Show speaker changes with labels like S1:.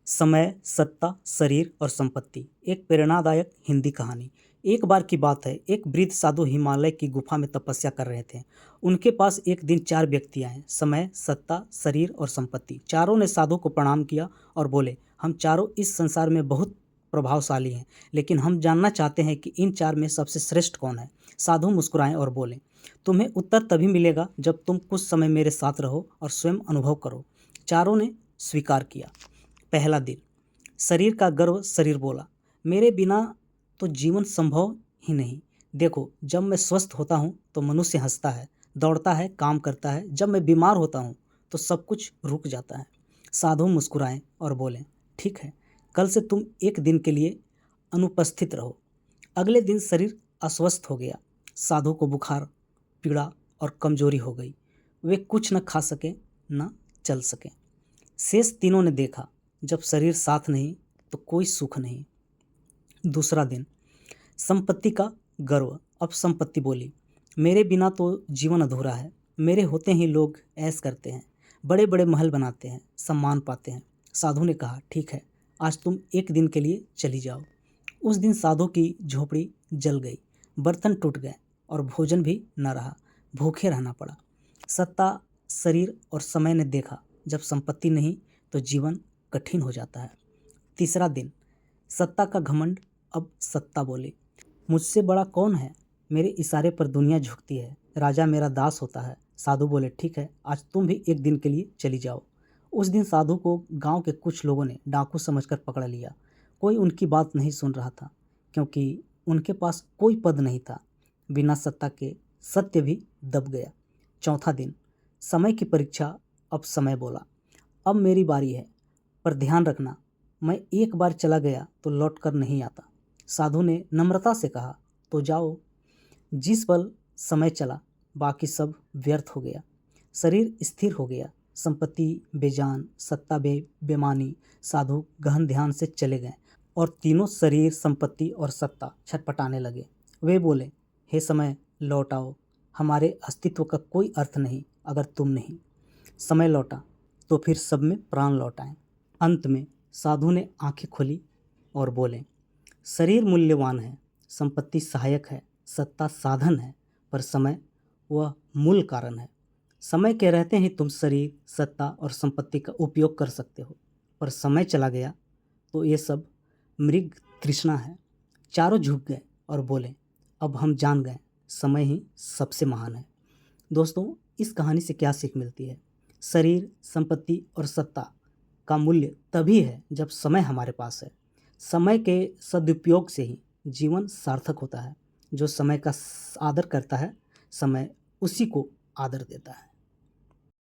S1: समय, सत्ता, शरीर और संपत्ति। एक प्रेरणादायक हिंदी कहानी। एक बार की बात है, एक वृद्ध साधु हिमालय की गुफा में तपस्या कर रहे थे। उनके पास एक दिन 4 व्यक्ति आए, समय, सत्ता, शरीर और संपत्ति। चारों ने साधु को प्रणाम किया और बोले, हम चारों इस संसार में बहुत प्रभावशाली हैं, लेकिन हम जानना चाहते हैं कि इन 4 में सबसे श्रेष्ठ कौन है। साधु मुस्कुराए और बोले, तुम्हें उत्तर तभी मिलेगा जब तुम कुछ समय मेरे साथ रहो और स्वयं अनुभव करो। चारों ने स्वीकार किया। पहला दिन। शरीर का गर्व। शरीर बोला, मेरे बिना तो जीवन संभव ही नहीं। देखो, जब मैं स्वस्थ होता हूँ तो मनुष्य हंसता है, दौड़ता है, काम करता है। जब मैं बीमार होता हूँ तो सब कुछ रुक जाता है। साधु मुस्कुराए और बोले, ठीक है, कल से तुम एक दिन के लिए अनुपस्थित रहो। अगले दिन शरीर अस्वस्थ हो गया। साधु को बुखार, पीड़ा और कमजोरी हो गई। वे कुछ न खा सके, न चल सके। शेष तीनों ने देखा, जब शरीर साथ नहीं तो कोई सुख नहीं। दूसरा दिन। संपत्ति का गर्व। अब संपत्ति बोली, मेरे बिना तो जीवन अधूरा है। मेरे होते ही लोग ऐश करते हैं, बड़े बड़े महल बनाते हैं, सम्मान पाते हैं। साधु ने कहा, ठीक है, आज तुम एक दिन के लिए चली जाओ। उस दिन साधु की झोपड़ी जल गई, बर्तन टूट गए और भोजन भी न रहा। भूखे रहना पड़ा। सत्ता, शरीर और समय ने देखा, जब संपत्ति नहीं तो जीवन कठिन हो जाता है। तीसरा दिन। सत्ता का घमंड। अब सत्ता बोली, मुझसे बड़ा कौन है। मेरे इशारे पर दुनिया झुकती है, राजा मेरा दास होता है। साधु बोले, ठीक है, आज तुम भी एक दिन के लिए चली जाओ। उस दिन साधु को गांव के कुछ लोगों ने डाकू समझकर पकड़ लिया। कोई उनकी बात नहीं सुन रहा था, क्योंकि उनके पास कोई पद नहीं था। बिना सत्ता के सत्य भी दब गया। चौथा दिन। समय की परीक्षा। अब समय बोला, अब मेरी बारी है, पर ध्यान रखना, मैं एक बार चला गया तो लौट कर नहीं आता। साधु ने नम्रता से कहा, तो जाओ। जिस पल समय चला, बाकी सब व्यर्थ हो गया। शरीर स्थिर हो गया, संपत्ति बेजान, सत्ता बेमानी। साधु गहन ध्यान से चले गए और तीनों, शरीर, संपत्ति और सत्ता, छटपटाने लगे। वे बोले, हे समय, लौट आओ। हमारे अस्तित्व का कोई अर्थ नहीं अगर तुम नहीं। समय लौटा तो फिर सब में प्राण लौट आए। अंत में साधु ने आंखें खोली और बोले, शरीर मूल्यवान है, संपत्ति सहायक है, सत्ता साधन है, पर समय वह मूल कारण है। समय के रहते ही तुम शरीर, सत्ता और संपत्ति का उपयोग कर सकते हो, पर समय चला गया तो ये सब मृग तृष्णा है। चारों झुक गए और बोले, अब हम जान गए, समय ही सबसे महान है। दोस्तों, इस कहानी से क्या सीख मिलती है। शरीर, संपत्ति और सत्ता का मूल्य तभी है जब समय हमारे पास है। समय के सदुपयोग से ही जीवन सार्थक होता है। जो समय का आदर करता है, समय उसी को आदर देता है।